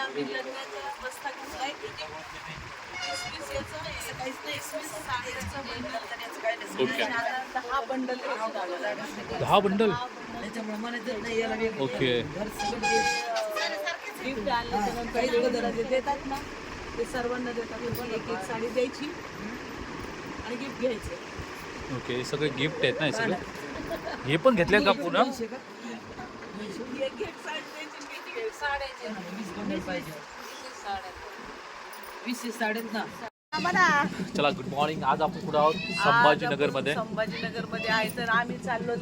आम्ही लग्नाचा बस्ता घेतलाय वीस याचा आहे, काहीच नाही, 20 साड्यांचा बंडल. ओके. आणि आता 10 बंडल 10 बंडल. त्याच्यामुळे मला जर नाही याला वेगळं ओके. गिफ्ट आणलं काही लोक जे देतात ना ते सर्वांना देतात. एक एक साडी द्यायची आणि गिफ्ट घ्यायचं. ओके, हे सगळे गिफ्ट आहेत ना हे सगळे. हे पण घेतले का पूर्ण? एक गिफ्ट साडी द्यायची, गिफ्ट घ्यायची. साड्याचे 20 बंडल पाहिजे. साड्या 20 साड्यात ना. चला, गुड मॉर्निंग. आज आपण कुठं आहोत? संभाजीनगर मध्ये. संभाजीनगर मध्ये आहे. तर आम्ही चाललो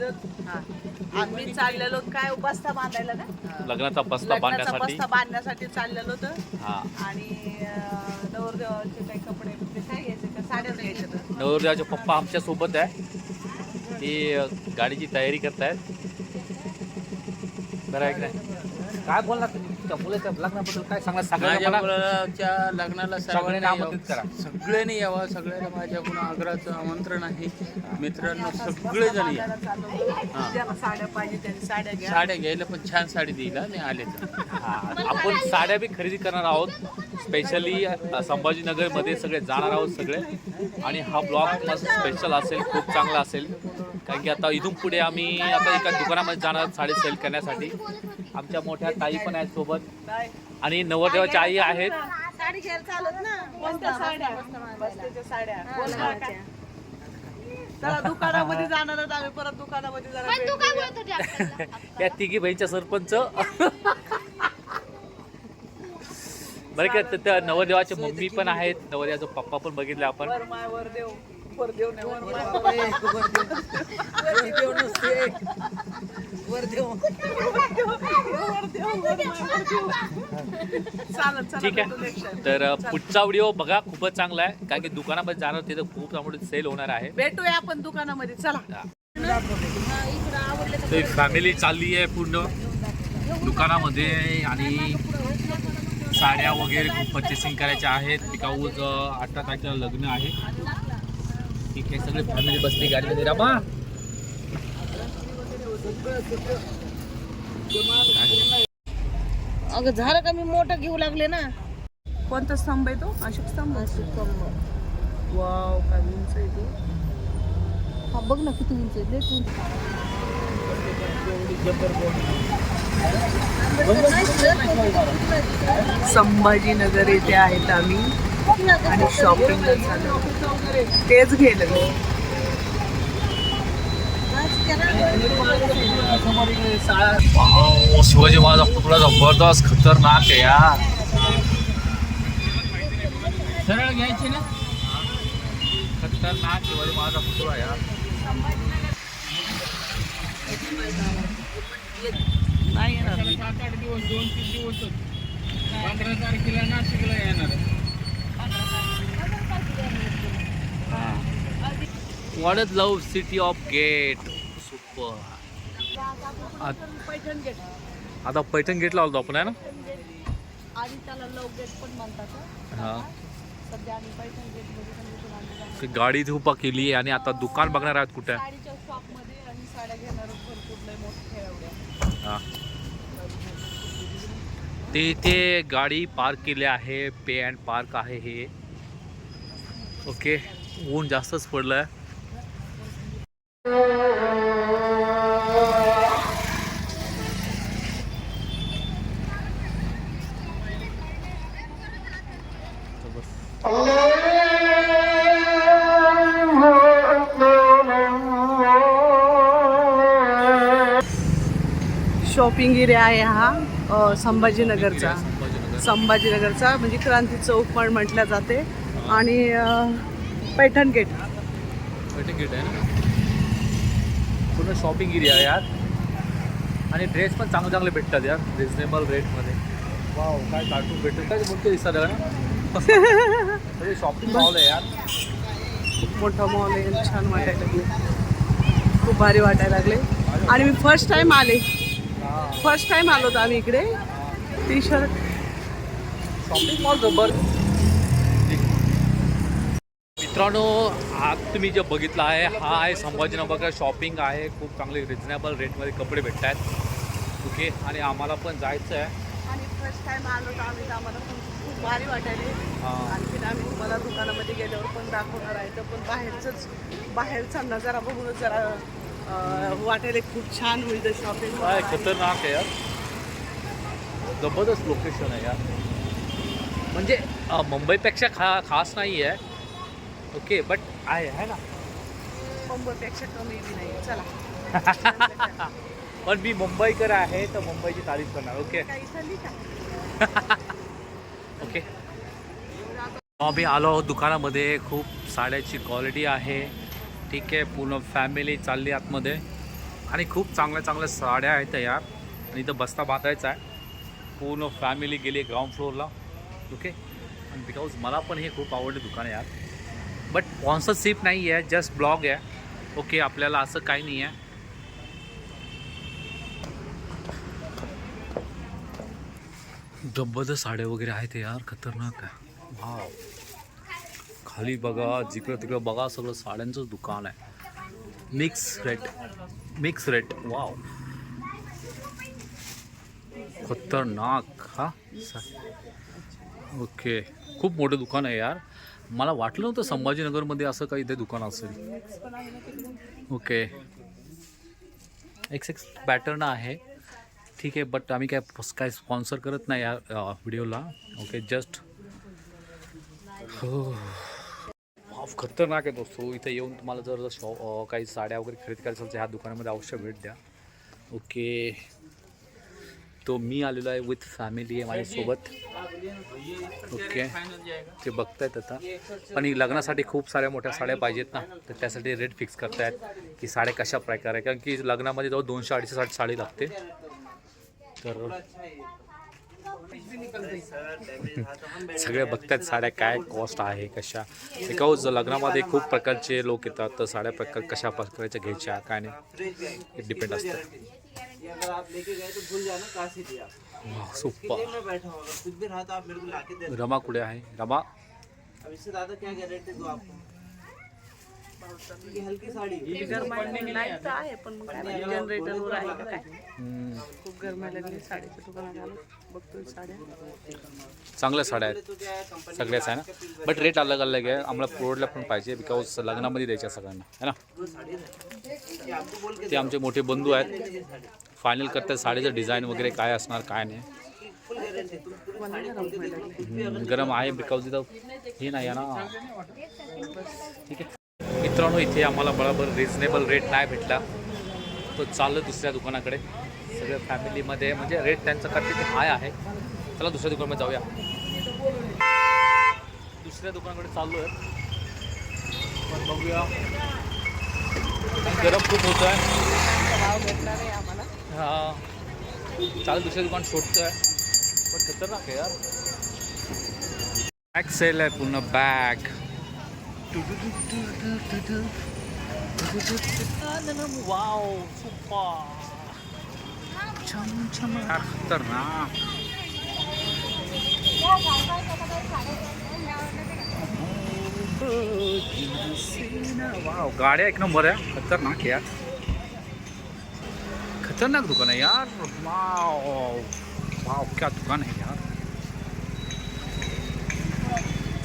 आम्ही चाललेलो काय बस्ता बांधायला ना, लग्नाचा बस्ता लग्नाचा बांधण्यासाठी. बस्ता बांधण्यासाठी चाललेलो होतं. हा. आणि नवरदेवाचे काही कपडे म्हणजे काय घ्यायचे का साड्याच घ्यायच्या तर. नवरदेवाचे पप्पा आमच्या सोबत आहे. ते गाडीची तयारी करतायत. बरं आहे की नाही? काय बोलणार तुम्ही तुमच्या मुलाच्या लग्नाबद्दल? काय सांगणार? माझ्या सगळ्यांना मुलाच्या लग्नाला सगळ्यांना आमंत्रित करा. सगळ्यांनी यावं. सगळ्यांना माझ्याकडून आग्रहाचं आमंत्रण आहे. मित्रांनो सगळेजण या. ज्याला साड्या पाहिजे त्यांनी साड्या घ्या. साड्या घ्यायला पण छान साडी देईल आणि आले तर. आपण साड्या बी खरेदी करणार आहोत. स्पेशली संभाजीनगरमध्ये सगळे जाणार आहोत सगळे. आणि हा ब्लॉग मस्त स्पेशल असेल, खूप चांगला असेल. कारण की आता इथून पुढे आम्ही आता एका दुकानामध्ये जाणार आहोत साडी सेल करण्यासाठी. आमच्या मोठ्या ताई पण आहेत सोबत आणि नवरदेवाच्या आई आहेत. साडी घ्यायला चालत ना, कोणत्या साड्या? बस्त्याच्या साड्या. बोल काका. चला दुकानामध्ये जाणार आहोत आम्ही. परत दुकानामध्ये जाणार. या तिघी बहीणच्या सरपंच. बरं का, त्या नवरदेवाचे मम्मी पण आहेत, नवरदेवाचा पप्पा पण बघितले आपण. वर माय वर देव. वर देव नाही, वर माय वरदेव नसते. वरदेव. चालत ठीक आहे. तर पुढचा व्हिडिओ बघा, खूपच चांगला आहे. कारण की दुकानामध्ये जाणार तिथं खूप चांगलं सेल होणार आहे. भेटूया आपण दुकानामध्ये. चला. तर फॅमिली चालली आहे पूर्ण दुकानामध्ये आणि साड्या वगैरे खूप पर्चेसिंग करायच्या आहेत. बिकॉज 18 तारखेला लग्न आहे. ठीक आहे, सगळे फॅमिली बसली गाडीमध्ये. रामा अगं झालं का, मी मोठं घेऊ लागले ना. कोणता स्तंभ आहे तो? अशोक स्तंभ. वाव, काय उंच आहे तो. हा बघ ना किती उंच आहे. संभाजीनगर येथे आहेत आम्ही आणि शॉपिंगला चाललो. तेच गेलं. शिवाजी महाराजा पुतळा जबरदस्त खतरनाक आहे यार. सरळ घ्यायची ना. खतरनाक शिवाजी महाराजा पुतळा यार. नाही येणार. 7-8 दिवस, 2-3 दिवस. 15 तारखेला नाशिकला येणार. What is love city of gate. Super. Paithan gate. आता पैठण गेटला आलो आपण, आहे ना? आणि त्याला लव गेट पण म्हणतात. हा. सध्या आम्ही पैठण गेट मध्ये ती गाडी इथे उभा केली आहे आणि आता दुकान बघणार आहात कुठे. साडीच्या शॉप मध्ये आणि साड्या घेणार भरपूर लय मोठे एवढ्या. हा. ते इथे गाडी पार्क केली आहे. पे अँड पार्क आहे हे. ओके, ऊन जास्तच पडलं आहे. शॉपिंग एरिया आहे हा संभाजीनगरचा. संभाजीनगरचा म्हणजे क्रांती चौक पण म्हटलं जाते. आणि पैठण गेट. पैठण गेट आहे ना. पूर्ण शॉपिंग एरिया आहे यार. आणि ड्रेस पण चांगले चांगले भेटतात यार, रिजनेबल रेटमध्ये. वाव, काय कार्टून भेटतात, काय मोठे दिसतात ना. शॉपिंग मॉल आहे यार. खूप मोठा मॉल आहे. छान वाटायला लागले, खूप भारी वाटायला लागले. आणि मी फर्स्ट टाइम आलो होतो आम्ही इकडे. टी शर्ट शॉपिंग मॉल जबर. मित्रांनो, आज तुम्ही जे बघितलं आहे हा आहे संभाजीनगर शॉपिंग आहे. खूप चांगले रिजनेबल रेटमध्ये कपडे भेटत आहेत. ओके, आणि आम्हाला पण जायचं आहे. आणि फर्स्ट टाइम आलो तर आम्ही तर आम्हाला पण खूप भारी वाटायले. हां. आणखी आम्ही तुम्हाला दुकानामध्ये गेल्यावर पण दाखवणार आहे. तर पण बाहेरचा नजारा बघूनच जरा वाटायला खूप छान होईल शॉपिंग. काय खतरनाक आहे यार, जबरदस्त लोकेशन आहे यार. म्हणजे मुंबईपेक्षा खास नाही आहे, ओके, बट आहे ना. मुंबईपेक्षा कमी बी नाही. चला पण मी मुंबईकर आहे तर मुंबईची तारीफ करणार. ओके काही झाली का? ओके. आम्ही आलो आहोत दुकानामध्ये. खूप साड्याची क्वालिटी आहे, ठीक आहे. पूर्ण फॅमिली चालली आतमध्ये आणि खूप चांगल्या चांगल्या साड्या आहेत यार. आणि इथं बस्ता बांधायचा आहे. पूर्ण फॅमिली गेली ग्राउंड फ्लोअरला, ओके. आणि बिकॉज मला पण हे खूप आवडले दुकान यार. बट स्पॉन्सरशिप नाही आहे, जस्ट ब्लॉग आहे, ओके. आपल्याला असं काही नाही आहे. जबरदस्त साड्या वगैरे आहेत यार, खतरनाक आहे. वाव, खाली बघा, जिकडं तिकडं बघा, सगळं साड्यांचंच दुकान आहे. मिक्स रेट, वाव, खतरनाक. हा, ओके. खूप मोठं दुकान आहे यार. मला वाटलं नव्हतं संभाजीनगरमध्ये असं काही इथे दुकान असेल. ओके, एक्स पॅटर्न आहे, ठीक आहे. बट आम्ही काय स्पॉन्सर करत नाही या व्हिडिओला, ओके. जस्ट हो, खतरनाक आहे दोस्तो. इथे येऊन तुम्हाला जर काही साड्या वगैरे खरेदी करायचं असेल तर ह्या दुकानामध्ये अवश्य भेट द्या, ओके. तो मी आलेलो आहे विथ फॅमिली आहे माझ्यासोबत, ओके. ते बघतायत आता. पण लग्नासाठी खूप साऱ्या मोठ्या साड्या पाहिजेत ना, तर त्यासाठी रेट फिक्स करतायत की साड्या कशा प्रकारे, कारण की लग्नामध्ये जवळ 200-250 साडी लागते. तर सगळे बघतात साड्या काय कॉस्ट आहे, कशा. बिकॉज लग्नामध्ये खूप प्रकारचे लोक येतात, तर साड्या कशा प्रकारच्या घ्यायच्या काय नाही, इट डिपेंड असतं. सुपर. रमा कुठे आहे? रमा नाही तर आहे, पण मग काय जनरेटरवर आहे का काय. खूप गरमायला लागली. साडीच्या दुकानात आलो, बघतोय साड्या. चांगल्या साड्या आहेत, सगळ्याच आहे ना. बट रेट अलग अलग आहे. आम्हाला प्रोडला पण पाहिजे, बिकॉज लग्नामध्ये द्यायच्या सगळ्यांना, है ना. ते आमचे मोठे बंधू आहेत, फायनल करतात साडीचं डिझाईन वगैरे काय असणार काय नाही. गरम आहे बिकॉज इथं हे नाही आहे ना, ठीक आहे. मित्रांनो, इथे आम्हाला बरोबर रिजनेबल रेट नाही भेटला, तो चाललं दुसऱ्या दुकानाकडे. सगळ्या फॅमिलीमध्ये म्हणजे रेट त्यांचं करते ते हाय आहे. चला दुसऱ्या दुकानामध्ये जाऊया. दुसऱ्या दुकानाकडे चाललो आहे, पण बघूया. गरम खूप होतं आहे, भाव भेटणार आहे आम्हाला. हां, चालेल. दुसऱ्या दुकान शोधतो आहे, पण खतरनाक आहे यार. बॅग सेल आहे, पूर्ण बॅग. वाव, सुपर, खतरनाक. वाव, गाड्या एक नंबर आहे, खतरनाक यार. खतरनाक दुकान है यार. वाव वाव, क्या दुकान है यार.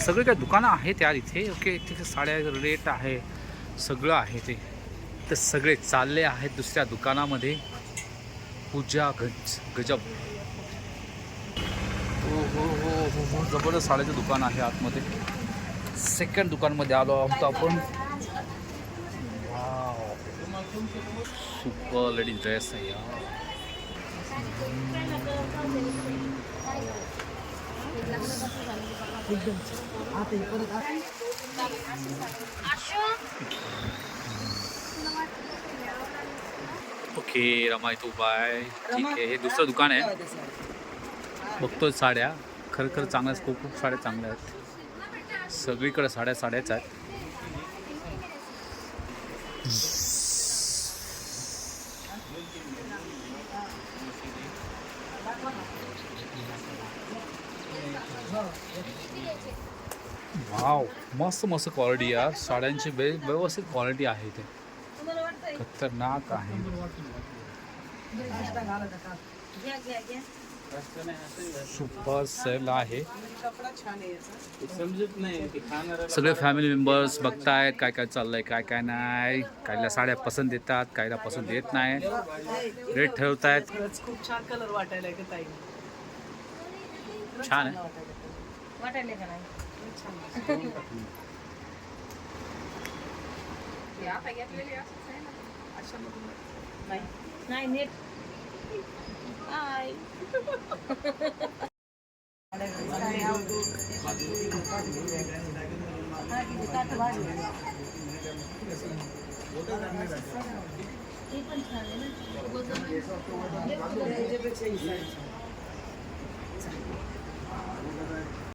सगळे काय दुकानं आहेत यार इथे, ओके. तिथे साड्या रेट आहे, सगळं आहे ते. तर सगळे चालले आहेत दुसऱ्या दुकानामध्ये. पूजा गजब. हो हो हो हो हो, जबरदस्त साड्याचं दुकान आहे आतमध्ये. सेकंड दुकानमध्ये आलो आहोत आपण. वाव, सुपर लेडीज ड्रेस आहे यार. ओके, रमा इथं उभा आहे, ठीक आहे. हे दुसरं दुकान आहे, बघतोय साड्या. खरं चांगल्याच, खूप साड्या चांगल्या आहेत. सगळीकडे साड्याच आहेत. वाव, मस्त मस्त क्वालिटी यार. साड्यांची व्यवस्थित क्वालिटी आहे इथे, खतरनाक आहे. सुपर सेल आहे. कपडा छान आहे याचा. समजत नाही की खाणारा सगळे फॅमिली मेंबर्स बघतायत काय काय चाललंय काय काय नाही. काहीला साड्या पसंत येतात, काहीला पसंत येत नाही. रेट ठरवतायत. खरंच खूप छान कलर वाटायला का ताई. छान आहे. वाटायले का नाही आता घेतलेली असंच आहे ना. नाही नीट